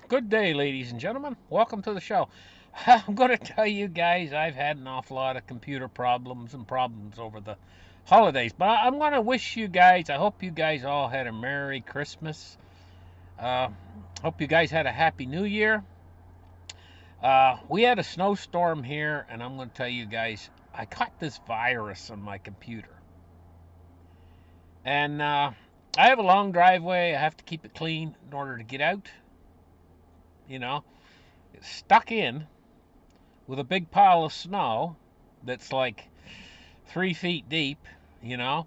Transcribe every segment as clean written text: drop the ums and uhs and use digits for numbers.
Good day, ladies and gentlemen. Welcome to the show. I'm going to tell you guys I've had an awful lot of computer problems over the holidays, but I'm going to wish you guys, I hope you guys all had a Merry Christmas. Uh, hope you guys had a Happy New Year. We had a snowstorm here, and I'm going to tell you guys, I caught this virus on my computer. And I have a long driveway. I have to keep it clean in order to get out. You know, it's stuck in with a big pile of snow that's like 3 feet deep, you know,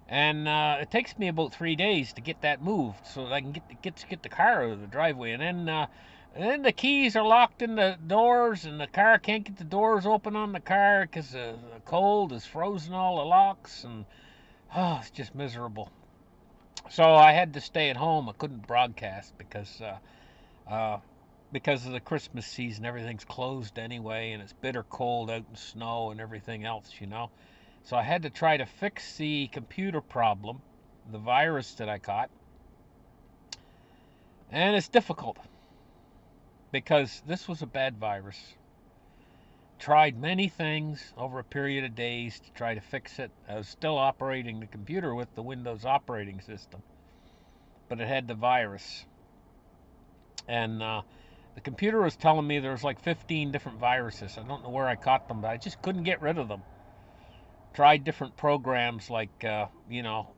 and it takes me about 3 days to get that moved so that I can get the car out of the driveway, and then the keys are locked in the doors, and the car can't get the doors open on the car because the cold has frozen all the locks, and it's just miserable. So I had to stay at home. I couldn't broadcast uh, because of the Christmas season, everything's closed anyway, and it's bitter cold out in snow and everything else, you know. So I had to try to fix the computer problem, the virus that I caught, and it's difficult because this was a bad virus. Tried many things over a period of days to try to fix it. I was still operating the computer with the Windows operating system, but it had the virus. And the computer was telling me there was like 15 different viruses. I don't know where I caught them, but I just couldn't get rid of them. Tried different programs like,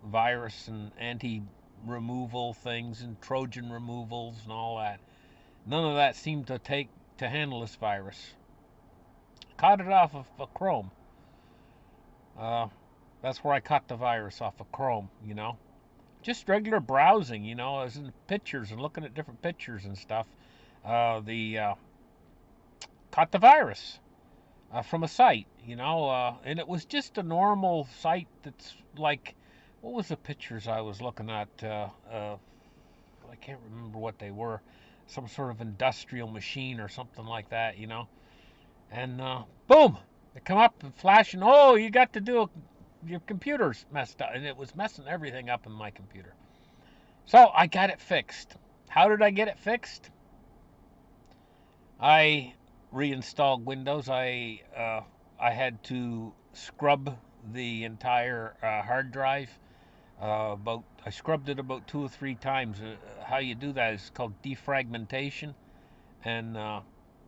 virus and anti removal things and Trojan removals and all that. None of that seemed to handle this virus. Caught it off of a Chrome. Uh, that's where I caught the virus, off of Chrome, you know. Just regular browsing, you know. I was in pictures and looking at different pictures and stuff. The Caught the virus from a site, and it was just a normal site that's like, what was the pictures I was looking at? I can't remember what they were. Some sort of industrial machine or something like that, you know. And boom, it come up and flashing. Oh, you got to do your computer's messed up, and it was messing everything up in my computer. So I got it fixed. How did I get it fixed? I reinstalled Windows. I had to scrub the entire hard drive. About I scrubbed it about 2 or 3 times. How you do that is called defragmentation and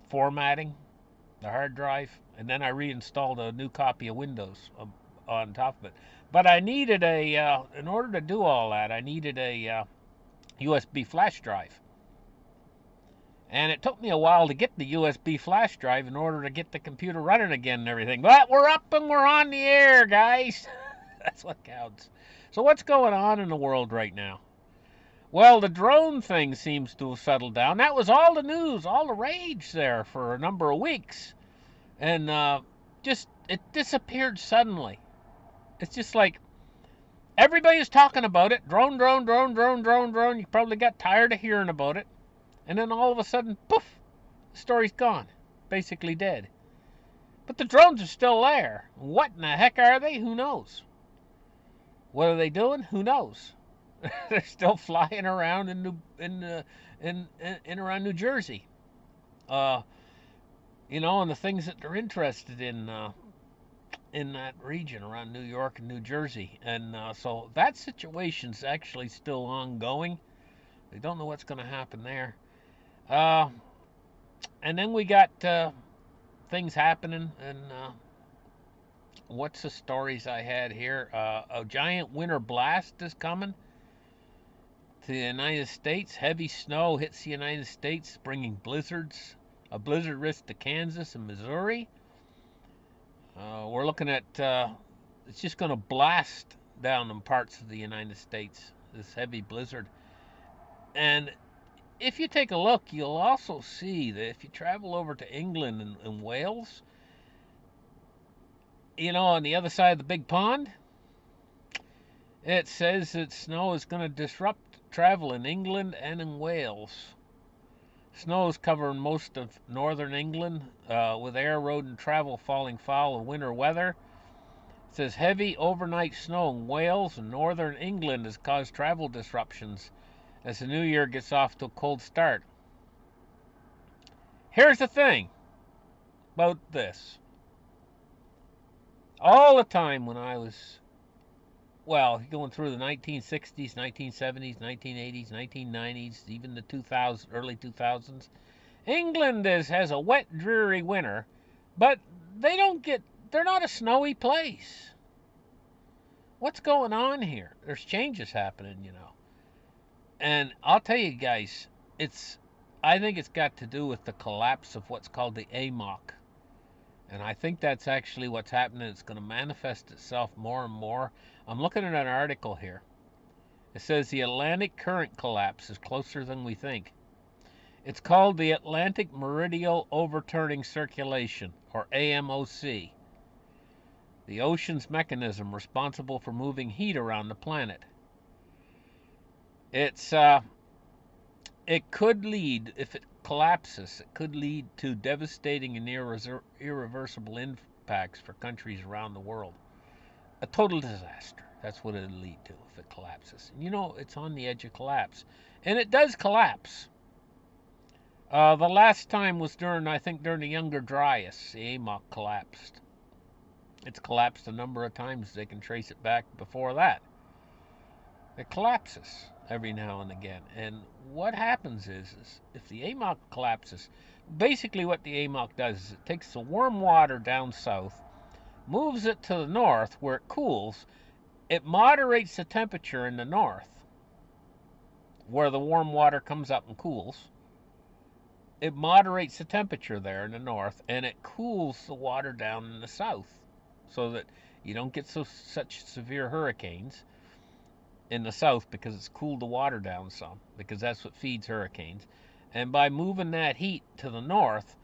formatting the hard drive, and then I reinstalled a new copy of Windows on top of it. But I needed in order to do all that, I needed a USB flash drive. And it took me a while to get the USB flash drive in order to get the computer running again and everything. But we're up and we're on the air, guys. That's what counts. So what's going on in the world right now? Well, the drone thing seems to have settled down. That was all the news, all the rage there for a number of weeks. And just, it disappeared suddenly. It's just like everybody's talking about it. Drone, drone, drone, drone, drone, drone. You probably got tired of hearing about it. And then all of a sudden, poof, the story's gone. Basically dead. But the drones are still there. What in the heck are they? Who knows? What are they doing? Who knows? They're still flying around in around New Jersey. Uh, and the things that they're interested in that region around New York and New Jersey. And so that situation's actually still ongoing. They don't know what's going to happen there. Uh, and then we got things happening, and what's the stories I had here? A giant winter blast is coming to the United States. Heavy snow hits the United States, bringing blizzards. A blizzard risk to Kansas and Missouri. We're looking at it's just going to blast down in parts of the United States, this heavy blizzard. And if you take a look, you'll also see that if you travel over to England and Wales, on the other side of the big pond, it says that snow is going to disrupt travel in England and in Wales. Snow is covering most of northern England, with air, road, and travel falling foul of winter weather. It says heavy overnight snow in Wales and northern England has caused travel disruptions as the new year gets off to a cold start. Here's the thing about this. All the time when I was, well, going through the 1960s, 1970s, 1980s, 1990s, even the 2000s, early 2000s, England has a wet, dreary winter, but they're not a snowy place. What's going on here? There's changes happening, you know. And I'll tell you guys, I think it's got to do with the collapse of what's called the AMOC. And I think that's actually what's happening. It's going to manifest itself more and more. I'm looking at an article here. It says the Atlantic current collapse is closer than we think. It's called the Atlantic Meridional Overturning Circulation, or AMOC, the ocean's mechanism responsible for moving heat around the planet. It could lead, if it collapses, it could lead to devastating and irreversible impacts for countries around the world. A total disaster. That's what it'll lead to if it collapses. You know, it's on the edge of collapse. And it does collapse. The last time was during the Younger Dryas. The AMOC collapsed. It's collapsed a number of times. They can trace it back before that. It collapses every now and again. And what happens is if the AMOC collapses, basically what the AMOC does is it takes the warm water down south, moves it to the north where it cools. It moderates the temperature in the north where the warm water comes up and cools. It moderates the temperature there in the north, and it cools the water down in the south so that you don't get such severe hurricanes in the south, because it's cooled the water down some, because that's what feeds hurricanes. And by moving that heat to the north,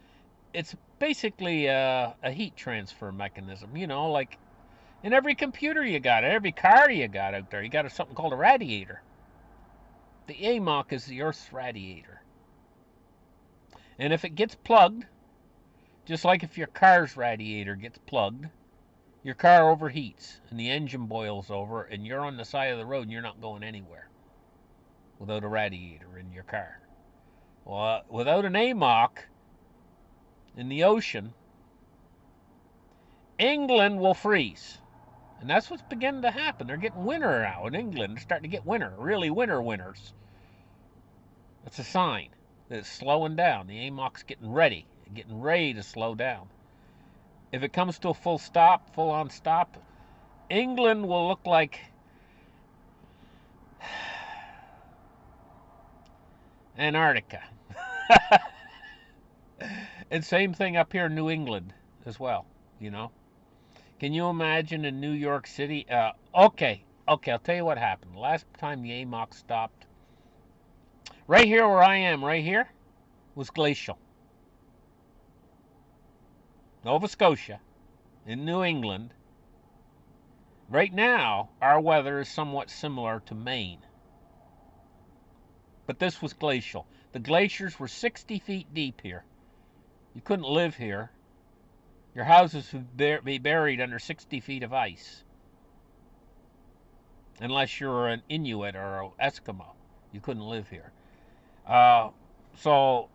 it's basically a heat transfer mechanism. You know, like in every computer you got, every car you got out there, you got something called a radiator. The AMOC is the Earth's radiator. And if it gets plugged, just like if your car's radiator gets plugged, your car overheats and the engine boils over and you're on the side of the road and you're not going anywhere without a radiator in your car. Well, without an AMOC in the ocean, England will freeze. And that's what's beginning to happen. They're getting winter now in England. They're starting to get winter, really winters. That's a sign that it's slowing down. The AMOC's getting ready to slow down. If it comes to a full on stop, England will look like Antarctica. And same thing up here in New England as well, you know. Can you imagine in New York City? Okay, I'll tell you what happened. The last time the AMOC stopped, right here where I am, right here, was glacial. Nova Scotia, in New England. Right now, our weather is somewhat similar to Maine. But this was glacial. The glaciers were 60 feet deep here. You couldn't live here. Your houses would be buried under 60 feet of ice. Unless you're an Inuit or an Eskimo. You couldn't live here. So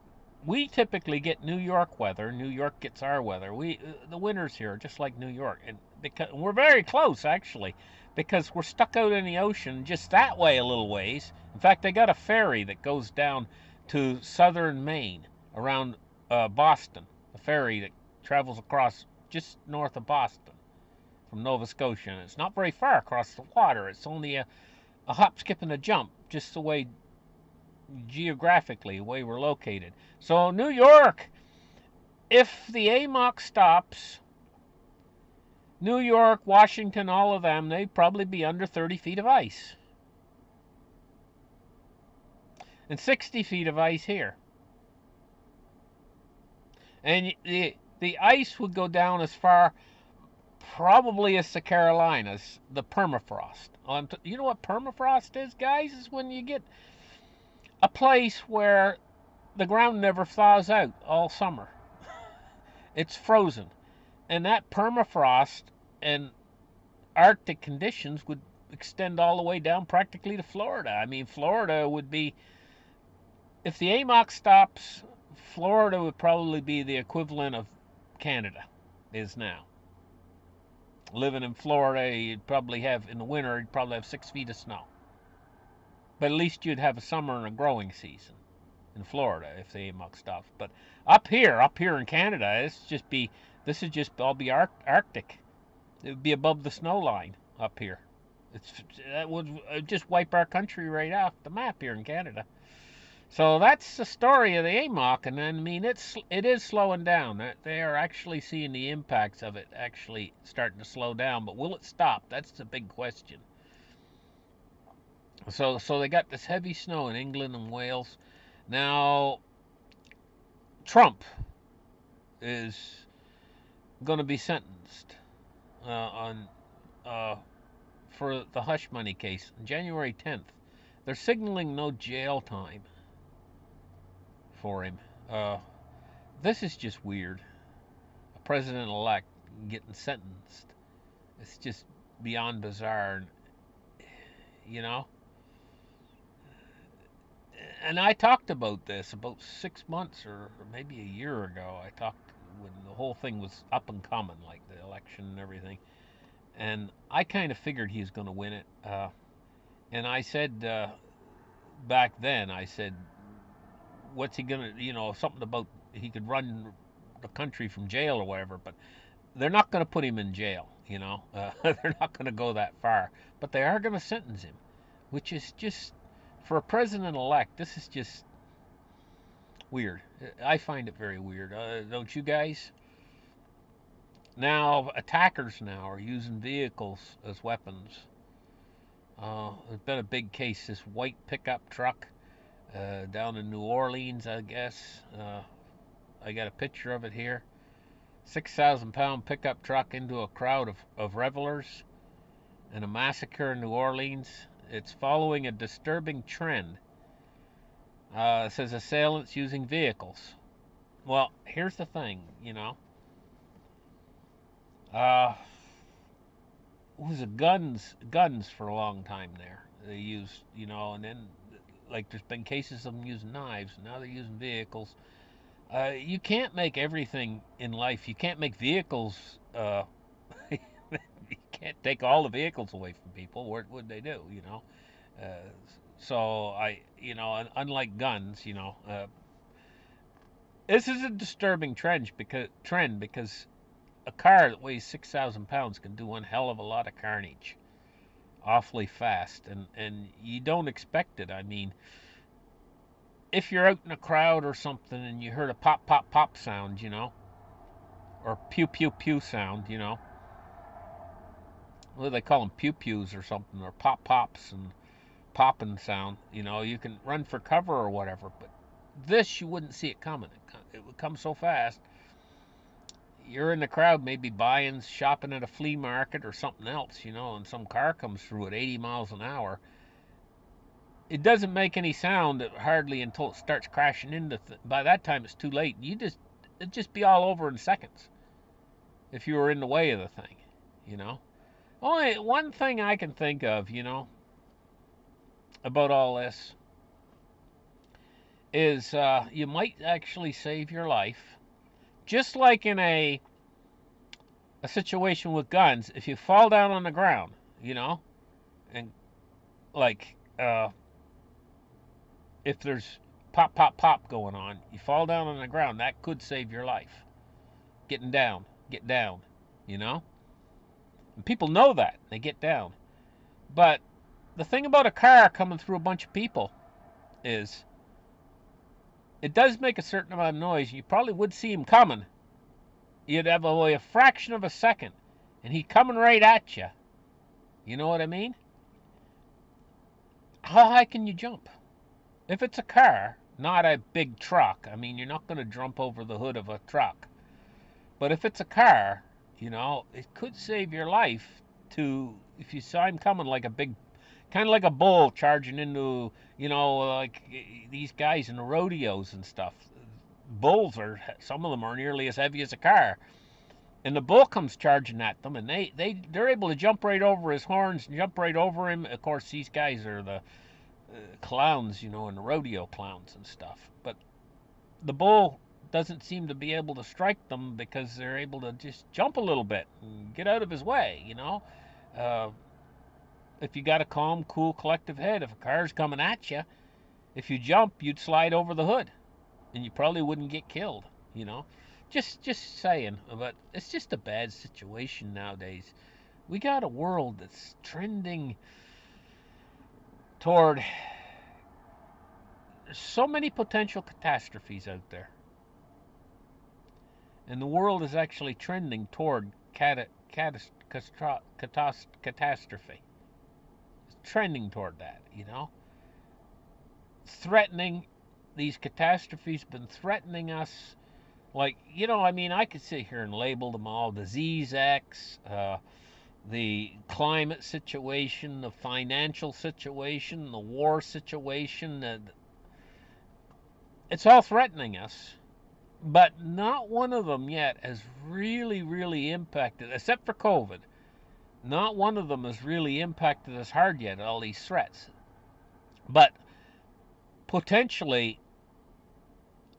we typically get New York weather. New York gets our weather. The winters here are just like New York. And because we're very close, actually, because we're stuck out in the ocean just that way a little ways. In fact, they got a ferry that goes down to southern Maine around Boston. A ferry that travels across just north of Boston from Nova Scotia. And it's not very far across the water. It's only a hop, skip, and a jump, just the way geographically, the way we're located. So New York, if the AMOC stops, New York, Washington, all of them, they'd probably be under 30 feet of ice. And 60 feet of ice here. And the ice would go down as far, probably as the Carolinas, the permafrost. You know what permafrost is, guys? Is when you get a place where the ground never thaws out all summer. It's frozen. And that permafrost and Arctic conditions would extend all the way down practically to Florida. I mean, Florida would be, if the AMOC stops, Florida would probably be the equivalent of Canada is now. Living in Florida, you'd probably have, in the winter, you'd probably have 6 feet of snow. But at least you'd have a summer and a growing season in Florida if they muck stuff. But up here in Canada, this would just all be Arctic. It would be above the snow line up here. That would just wipe our country right off the map here in Canada. So that's the story of the AMOC, and I mean it is slowing down. They are actually seeing the impacts of it actually starting to slow down. But will it stop? That's the big question. So they got this heavy snow in England and Wales. Now Trump is going to be sentenced on for the hush money case on January 10th. They're signaling no jail time for him. This is just weird. A president-elect getting sentenced. It's just beyond bizarre, you know. And I talked about this about 6 months or maybe a year ago. I talked when the whole thing was up and coming, like the election and everything. And I kind of figured he was going to win it. And I said back then, I said, what's he going to, something about he could run the country from jail or whatever. But they're not going to put him in jail, They're not going to go that far. But they are going to sentence him, which is just, for a president-elect, this is just weird. I find it very weird. Don't you guys? Now, attackers now are using vehicles as weapons. There's been a big case, this white pickup truck down in New Orleans, I guess. I got a picture of it here. 6,000-pound pickup truck into a crowd of revelers in a massacre in New Orleans. It's following a disturbing trend. It says assailants using vehicles. Well, here's the thing, was it guns for a long time there. They used, and then like there's been cases of them using knives. Now they're using vehicles. You can't make everything in life. You can't make vehicles. You can't take all the vehicles away from people. What would they do? So unlike guns, this is a disturbing trend because a car that weighs 6,000 pounds can do one hell of a lot of carnage awfully fast, and you don't expect it. I mean, if you're out in a crowd or something and you heard a pop, pop, pop sound, or pew, pew, pew sound, what do they call them, pew, pews or something, or pop, pops and popping sound, you can run for cover or whatever, but this, you wouldn't see it coming. It would come so fast. You're in the crowd, maybe shopping at a flea market or something else, and some car comes through at 80 miles an hour. It doesn't make any sound hardly until it starts crashing into. By that time, it's too late. It'd just be all over in seconds if you were in the way of the thing, Only one thing I can think of, about all this is you might actually save your life. Just like in a situation with guns, if you fall down on the ground, and like if there's pop, pop, pop going on, you fall down on the ground, that could save your life. Get down, And people know that, they get down. But the thing about a car coming through a bunch of people is it does make a certain amount of noise. You probably would see him coming. You'd have a fraction of a second, and he's coming right at you. You know what I mean? How high can you jump? If it's a car, not a big truck, I mean, you're not going to jump over the hood of a truck. But if it's a car, it could save your life if you saw him coming like a big, kind of like a bull charging into, like these guys in the rodeos and stuff. Bulls some of them are nearly as heavy as a car. And the bull comes charging at them, and they're able to jump right over his horns and jump right over him. Of course, these guys are the clowns, and the rodeo clowns and stuff. But the bull doesn't seem to be able to strike them because they're able to just jump a little bit and get out of his way, you know. Uh, if you got a calm, cool, collective head, if a car's coming at you, if you jump, you'd slide over the hood, and you probably wouldn't get killed, you know. Just saying, but it's just a bad situation nowadays. We got a world that's trending toward so many potential catastrophes out there. And the world is actually trending toward catastrophe. It's trending toward that, you know. Threatening, these catastrophes been threatening us. Like, you know, I mean, I could sit here and label them all: disease X, the climate situation, the financial situation, the war situation. It's all threatening us, but not one of them yet has really, really impacted, except for COVID. Not one of them has really impacted us hard yet, all these threats. But potentially,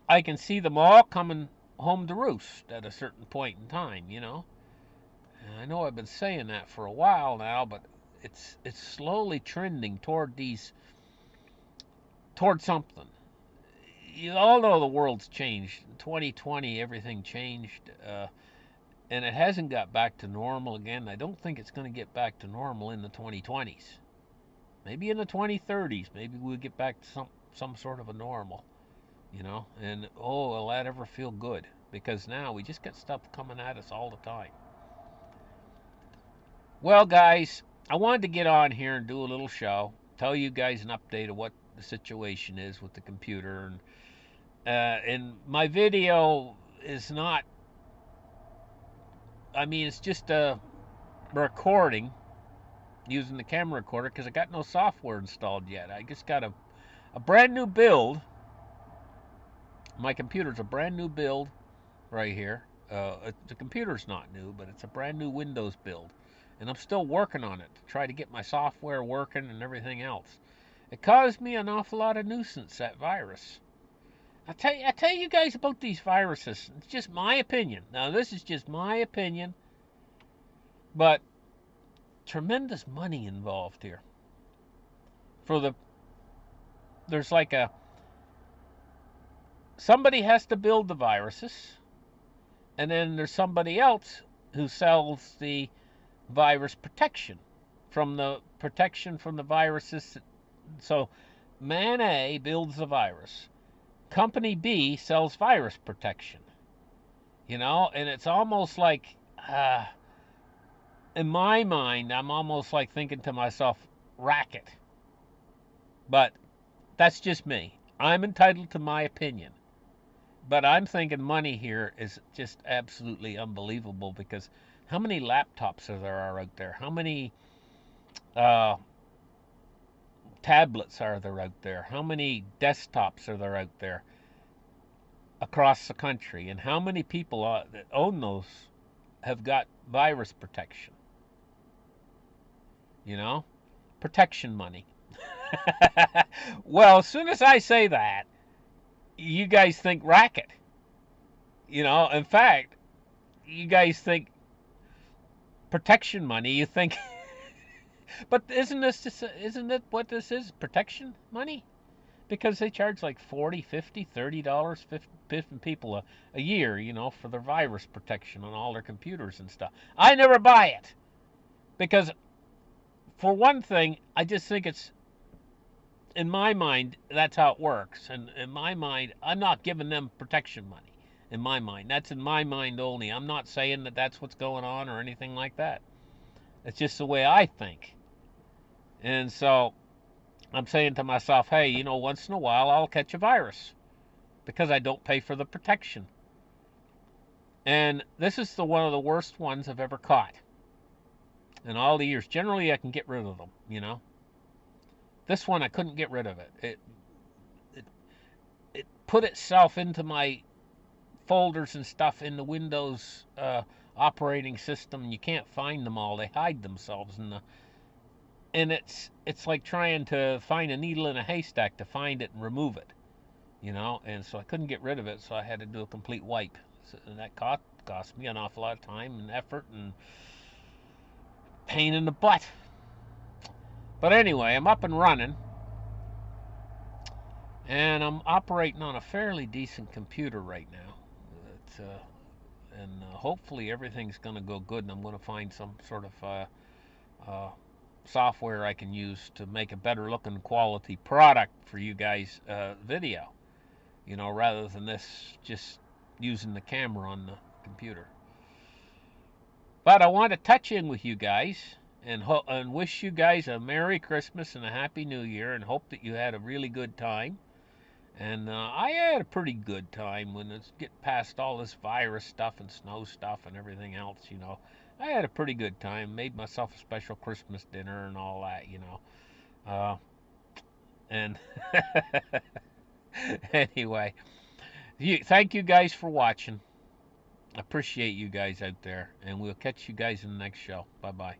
I can see them all coming home to roost at a certain point in time, you know. And I know I've been saying that for a while now, but it's slowly trending toward something. You all know the world's changed. In 2020, everything changed, and it hasn't got back to normal again. I don't think it's going to get back to normal in the 2020s. Maybe in the 2030s, maybe we'll get back to some sort of a normal, you know. And oh, will that ever feel good? Because now we just get stuff coming at us all the time. Well, guys, I wanted to get on here and do a little show, tell you guys an update of what the situation is with the computer. And my video is not, I mean, it's just a recording using the camera recorder because I got no software installed yet. I just got a brand new build. My computer's a brand new build right here. The computer's not new, but it's a brand new Windows build. And I'm still working on it to try to get my software working and everything else. It caused me an awful lot of nuisance, that virus. I tell you guys about these viruses. It's just my opinion. Now, this is just my opinion, but tremendous money involved here. There's like somebody has to build the viruses, and then there's somebody else who sells the virus protection from the viruses. So, man A builds the virus. Company B sells virus protection, you know, and it's almost like, in my mind, I'm almost like thinking to myself, racket. But that's just me. I'm entitled to my opinion. But I'm thinking money here is just absolutely unbelievable, because how many laptops are there out there? How many tablets are there out there? How many desktops are there out there across the country? And how many people that own those have got virus protection? You know? Protection money. Well, as soon as I say that, you guys think racket. You know, in fact, you guys think protection money. You think, but isn't it what this is? Protection money? Because they charge like $40, $50, $30, 50 people a year, you know, for their virus protection on all their computers and stuff. I never buy it, because for one thing, I just think it's, in my mind, that's how it works. And in my mind, I'm not giving them protection money. In my mind, that's in my mind only. I'm not saying that that's what's going on or anything like that. It's just the way I think. And so I'm saying to myself, hey, you know, once in a while I'll catch a virus because I don't pay for the protection. And this is one of the worst ones I've ever caught in all the years. Generally, I can get rid of them, you know. This one, I couldn't get rid of it. It put itself into my folders and stuff in the Windows operating system. You can't find them all. They hide themselves and it's like trying to find a needle in a haystack to find it and remove it. you know, and so I couldn't get rid of it, so I had to do a complete wipe. So, and that cost me an awful lot of time and effort and pain in the butt. But anyway, I'm up and running, and I'm operating on a fairly decent computer right now. It's, and hopefully everything's going to go good, and I'm going to find some sort of software I can use to make a better looking quality product for you guys video, you know, rather than this just using the camera on the computer. But I want to touch in with you guys and wish you guys a Merry Christmas and a Happy New Year, and hope that you had a really good time. And I had a pretty good time when it's get past all this virus stuff and snow stuff and everything else, you know. I had a pretty good time. Made myself a special Christmas dinner and all that, you know. And anyway, thank you guys for watching. Appreciate you guys out there, and we'll catch you guys in the next show. Bye bye.